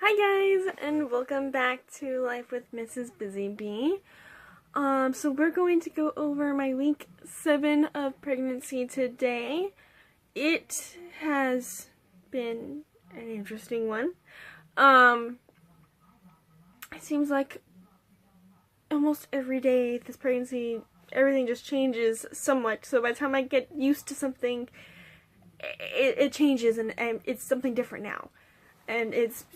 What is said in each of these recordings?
Hi guys, and welcome back to Life with Mrs. Busy Bee. So we're going to go over my week 7 of pregnancy today. It has been an interesting one. It seems like almost every day this pregnancy, everything just changes somewhat. So by the time I get used to something, it changes and it's something different now. And it's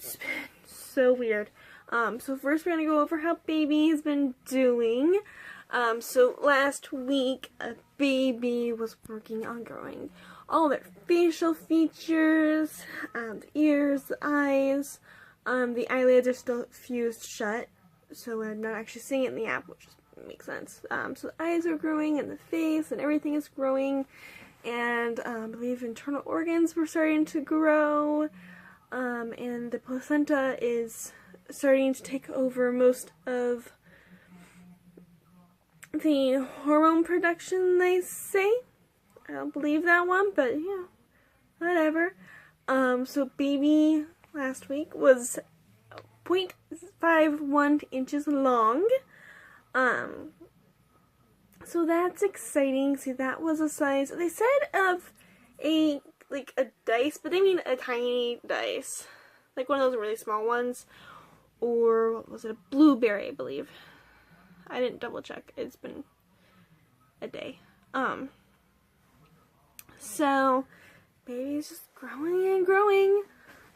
so weird. So first we're going to go over how baby has been doing. So last week, baby was working on growing all their facial features, the ears, the eyes. The eyelids are still fused shut, so we're not actually seeing it in the app, which makes sense. So the eyes are growing and the face and everything is growing. And I believe internal organs were starting to grow. And the placenta is starting to take over most of the hormone production, they say. I don't believe that one, but yeah, whatever. So baby last week was 0.51 inches long. So that's exciting. See, that was a size, they said, of a dice, but they mean a tiny dice. Like one of those really small ones. Or, what was it, a blueberry, I believe. I didn't double check. It's been a day. So, baby's just growing and growing.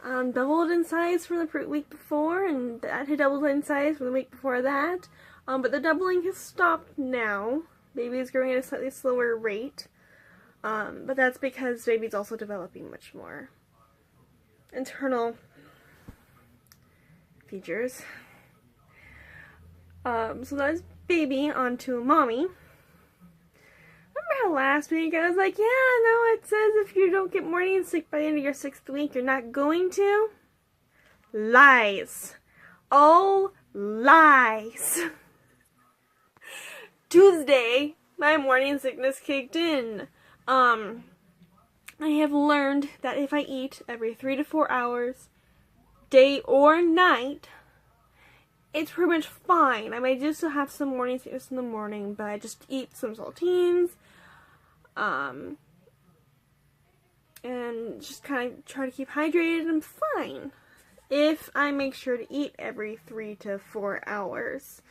Doubled in size from the week before, and that had doubled in size from the week before that. But the doubling has stopped now. Baby is growing at a slightly slower rate. But that's because baby's also developing much more internal features. So that's baby onto mommy. Remember how last week I was like, yeah, no, it says if you don't get morning sick by the end of your 6th week, you're not going to? Lies. All lies. Tuesday, my morning sickness kicked in. I have learned that if I eat every 3 to 4 hours, day or night, it's pretty much fine. I might just have some morning sickness in the morning, but I just eat some saltines, and just kind of try to keep hydrated, and I'm fine. If I make sure to eat every 3 to 4 hours.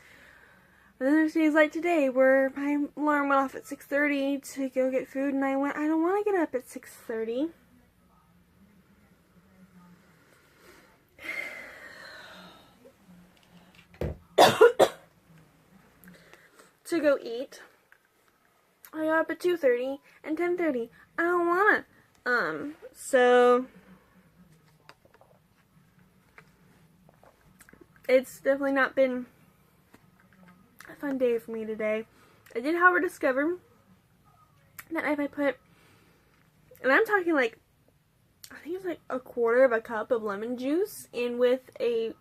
And then there's days like today where my alarm went off at 6:30 to go get food, and I don't want to get up at 6:30. to go eat. I got up at 2:30 and 10:30. I don't wanna. So it's definitely not been a fun day for me today. I did, however, discover that if I put, and I'm talking like, I think it's like a quarter of a cup of lemon juice in with a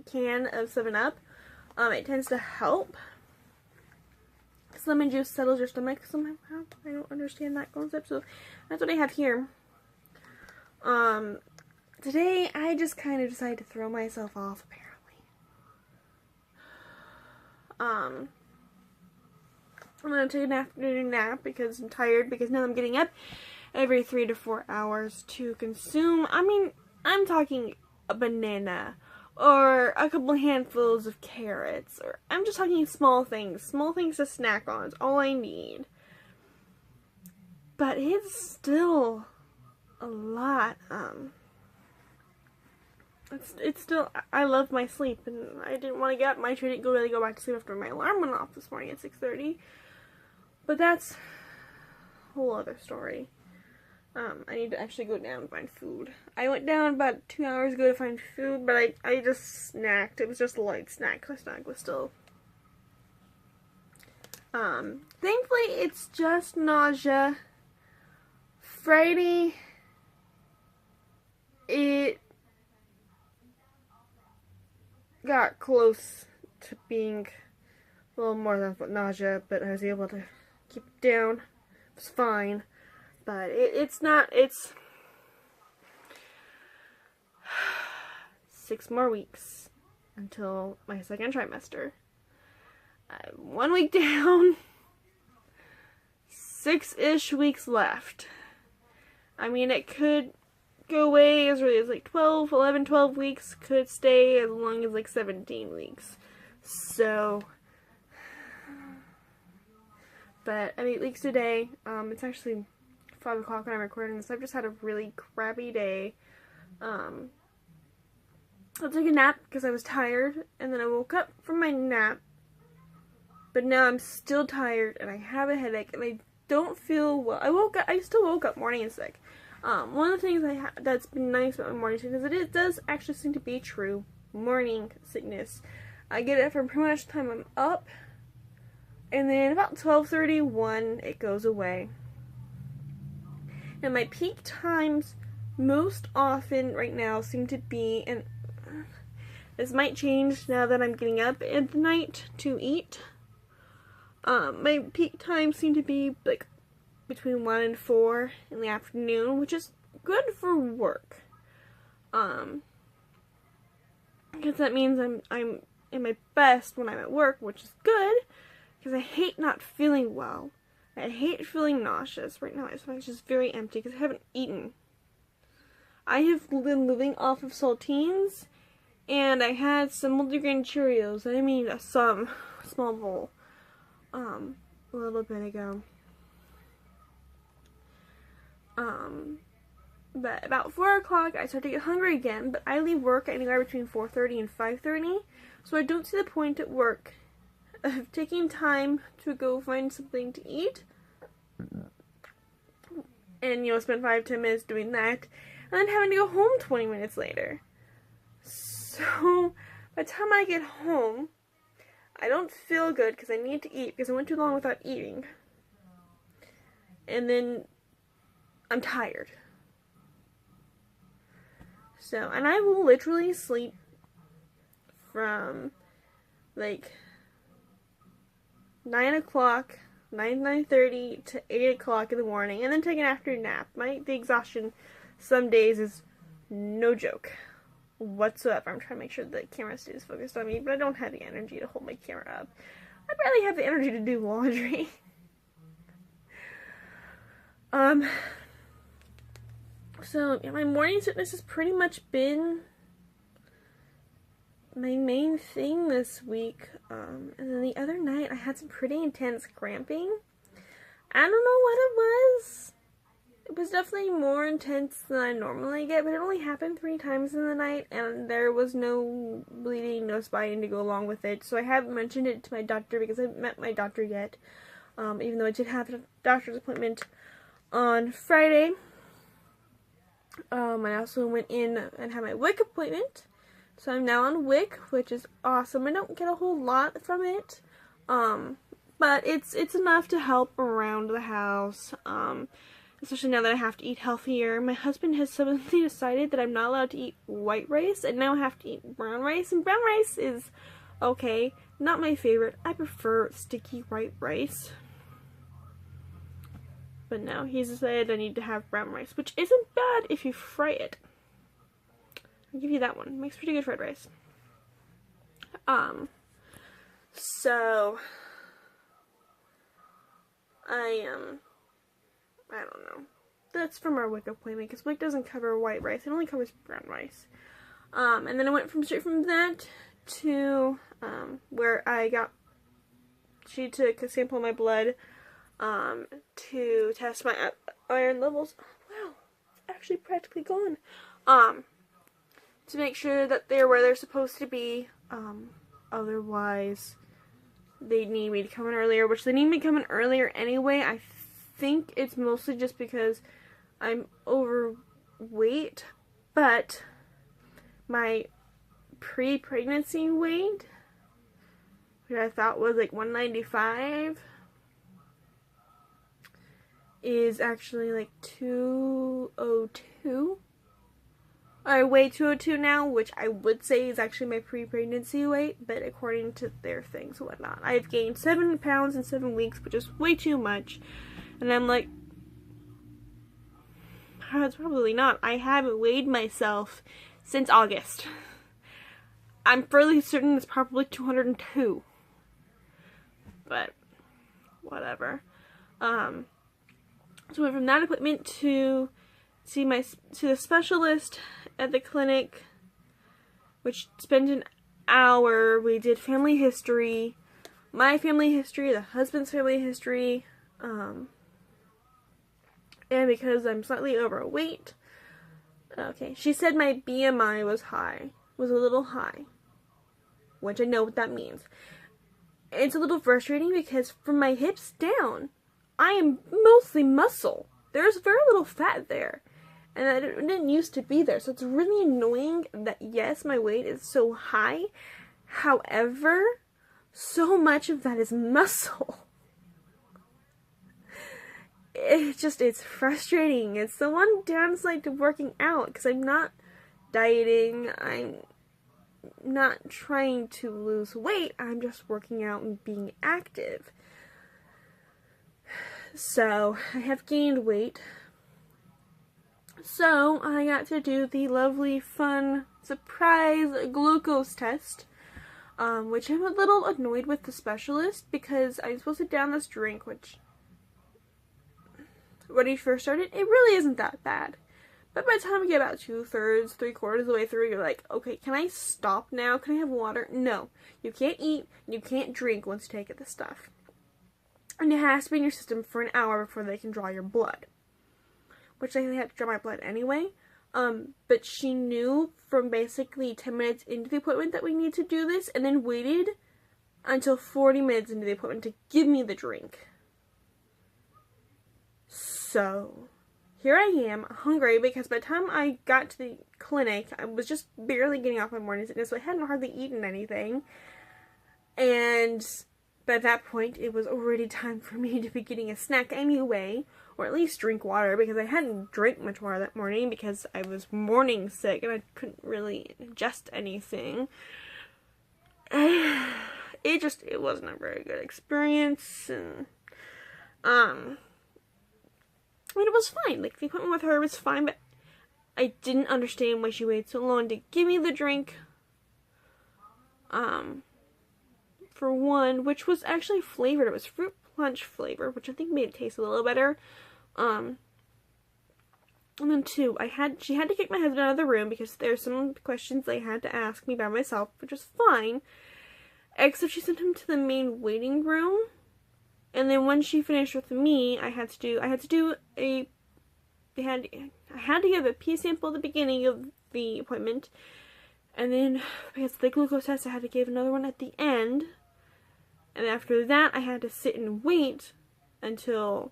can of 7-Up, it tends to help. Because lemon juice settles your stomach somehow. I don't understand that concept, so that's what I have here. Today I just kind of decided to throw myself off, apparently. I'm going to take an afternoon nap because I'm tired, because now I'm getting up every 3 to 4 hours to consume, I mean, I'm talking a banana, or a couple handfuls of carrots, or I'm just talking small things to snack on, is all I need. But it's still a lot. It's still, I love my sleep, and I didn't want to get up. I didn't really go back to sleep after my alarm went off this morning at 6:30. But that's a whole other story. I need to actually go down and find food. I went down about 2 hours ago to find food, but I just snacked. It was just a light snack, because my snack was still... Thankfully, it's just nausea. Friday, it got close to being a little more than nausea, but I was able to keep it down. It was fine. But it's not, it's 6 more weeks until my second trimester. I'm 1 week down, 6-ish weeks left. I mean, it could go away as early as like 12 weeks, could stay as long as like 17 weeks. So, but I'm 8 weeks today. It's actually 5 o'clock when I'm recording this. I've just had a really crappy day. I took a nap because I was tired, and then I woke up from my nap, but now I'm still tired, and I have a headache, and I don't feel well. I still woke up morning and sick. One of the things that's been nice about my morning sickness is it does actually seem to be true. Morning sickness. I get it from pretty much the time I'm up, and then about 12:31 it goes away. And my peak times most often right now seem to be, and this might change now that I'm getting up at the night to eat. My peak times seem to be like between 1 and 4 in the afternoon, which is good for work. Because that means I'm in my best when I'm at work, which is good, because I hate not feeling well. I hate feeling nauseous. Right now my stomach's just very empty because I haven't eaten. I have been living off of saltines, and I had some multigrain Cheerios. I mean, some small bowl, a little bit ago. But about 4 o'clock, I start to get hungry again, but I leave work anywhere between 4:30 and 5:30, so I don't see the point at work of taking time to go find something to eat, and, spend 5-10 minutes doing that, and then having to go home 20 minutes later. So, by the time I get home, I don't feel good because I need to eat because I went too long without eating. And then I'm tired. So, and I will literally sleep from like 9 o'clock, 9:30 to 8 o'clock in the morning, and then take an afternoon nap. The exhaustion some days is no joke whatsoever. I'm trying to make sure the camera stays focused on me, but I don't have the energy to hold my camera up. I barely have the energy to do laundry. So, yeah, my morning sickness has pretty much been my main thing this week. And then the other night, I had some pretty intense cramping. I don't know what it was. It was definitely more intense than I normally get, but it only happened 3 times in the night, and there was no bleeding, no spotting to go along with it. So I haven't mentioned it to my doctor because I haven't met my doctor yet, even though I did have a doctor's appointment on Friday. I also went in and had my WIC appointment, so I'm now on WIC, which is awesome. I don't get a whole lot from it, but it's enough to help around the house, especially now that I have to eat healthier. My husband has suddenly decided that I'm not allowed to eat white rice, and now I have to eat brown rice, and brown rice is okay, not my favorite. I prefer sticky white rice. But now he's decided I need to have brown rice, which isn't bad if you fry it. I'll give you that one. It makes pretty good fried rice. So I don't know. That's from our WIC appointment, because WIC doesn't cover white rice. It only covers brown rice. And then I went straight from that to where she took a sample of my blood to test my iron levels. Wow, it's actually practically gone. To make sure that they're where they're supposed to be. Otherwise, they need me to come in earlier, which they need me to come in earlier anyway. I think it's mostly just because I'm overweight, but my pre-pregnancy weight, which I thought was like 195, is actually like 202. I weigh 202 now, which I would say is actually my pre-pregnancy weight, but according to their things and whatnot, I've gained 7 pounds in 7 weeks, which is way too much. And I'm like, it's probably not. I haven't weighed myself since August. I'm fairly certain it's probably 202. But whatever. So we went from that appointment to the specialist at the clinic, which spent an hour. We did family history, my family history, the husband's family history, and because I'm slightly overweight, okay, she said my BMI was a little high, which I know what that means. It's a little frustrating because from my hips down, I am mostly muscle. There's very little fat there. And that it didn't used to be there. So it's really annoying that, yes, my weight is so high. However, so much of that is muscle. It's frustrating. It's the one downside to working out. Because I'm not dieting. I'm not trying to lose weight. I'm just working out and being active. So, I have gained weight. So, I got to do the lovely, fun, surprise glucose test, which I'm a little annoyed with the specialist, because I'm supposed to down this drink, which, when he first started, it really isn't that bad. But by the time you get about 2/3, 3/4 of the way through, you're like, okay, can I stop now? Can I have water? No. You can't eat, and you can't drink once you take this stuff. And it has to be in your system for an hour before they can draw your blood. Which they had to draw my blood anyway. But she knew from basically 10 minutes into the appointment that we need to do this, and then waited until 40 minutes into the appointment to give me the drink. So, here I am, hungry, because by the time I got to the clinic, I was just barely getting off my morning sickness, so I hadn't hardly eaten anything. And by that point, it was already time for me to be getting a snack anyway, or at least drink water, because I hadn't drank much water that morning because I was morning sick and I couldn't really ingest anything. It wasn't a very good experience, and I mean, it was fine. Like, the appointment with her was fine, but I didn't understand why she waited so long to give me the drink. For one, which was actually flavored. It was fruit punch flavor, which I think made it taste a little better. And then two, she had to kick my husband out of the room because there's some questions they had to ask me by myself, which was fine. Except she sent him to the main waiting room. And then when she finished with me, I had to give a pee sample at the beginning of the appointment. And then, because of the glucose test, I had to give another one at the end. And after that, I had to sit and wait until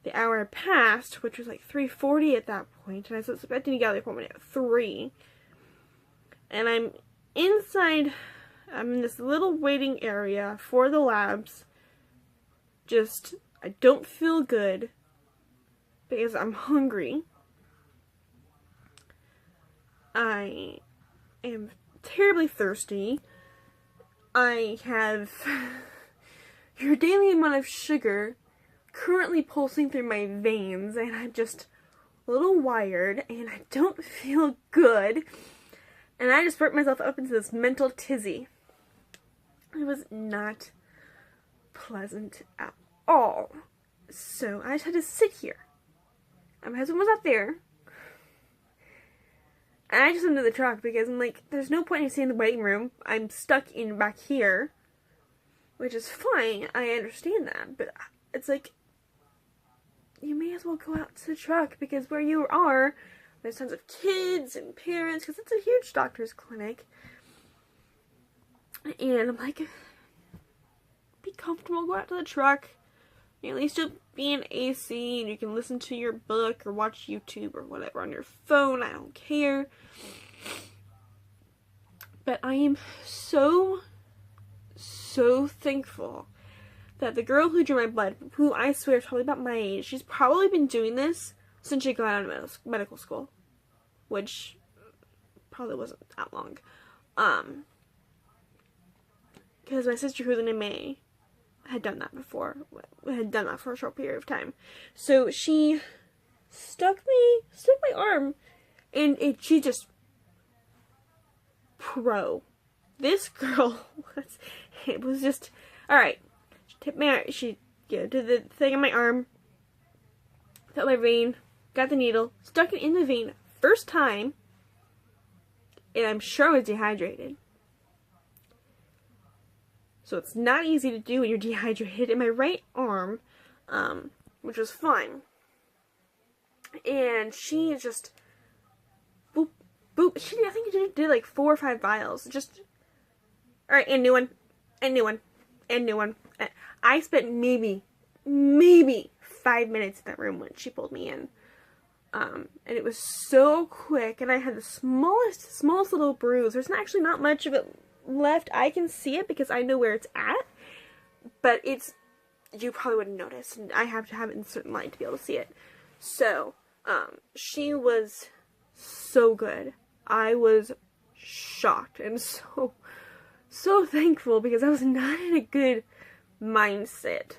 the hour had passed, which was like 3:40 at that point. And I was expecting to get out of the appointment at 3. And I'm in this little waiting area for the labs. I don't feel good because I'm hungry. I am terribly thirsty. I have your daily amount of sugar currently pulsing through my veins, and I'm just a little wired, and I don't feel good. And I just worked myself up into this mental tizzy. It was not pleasant at all. So I just had to sit here. My husband was out there. And I just went to the truck because I'm like, there's no point in staying in the waiting room. I'm stuck in back here. Which is fine. I understand that. But it's like, you may as well go out to the truck because where you are, there's tons of kids and parents because it's a huge doctor's clinic. And I'm like, be comfortable, go out to the truck. At least you'll be in AC and you can listen to your book or watch YouTube or whatever on your phone. I don't care. But I am so thankful that the girl who drew my blood, who I swear is probably about my age, she's probably been doing this since she got out of medical school. Which probably wasn't that long. Because my sister who's in MA had done that before. Had done that for a short period of time. So she stuck my arm, and she just pro. This girl was just, alright. She did the thing on my arm, felt my vein, got the needle, stuck it in the vein first time, and I'm sure I was dehydrated. So it's not easy to do when you're dehydrated in my right arm, which was fine. And she just, boop, boop, I think she did like 4 or 5 vials, just, alright, and new one, and new one, and new one. I spent maybe 5 minutes in that room when she pulled me in. And it was so quick, and I had the smallest little bruise. There's actually not much of it left. I can see it because I know where it's at, but you probably wouldn't notice, and I have to have it in a certain light to be able to see it. So, she was so good. I was shocked and so thankful because I was not in a good mindset.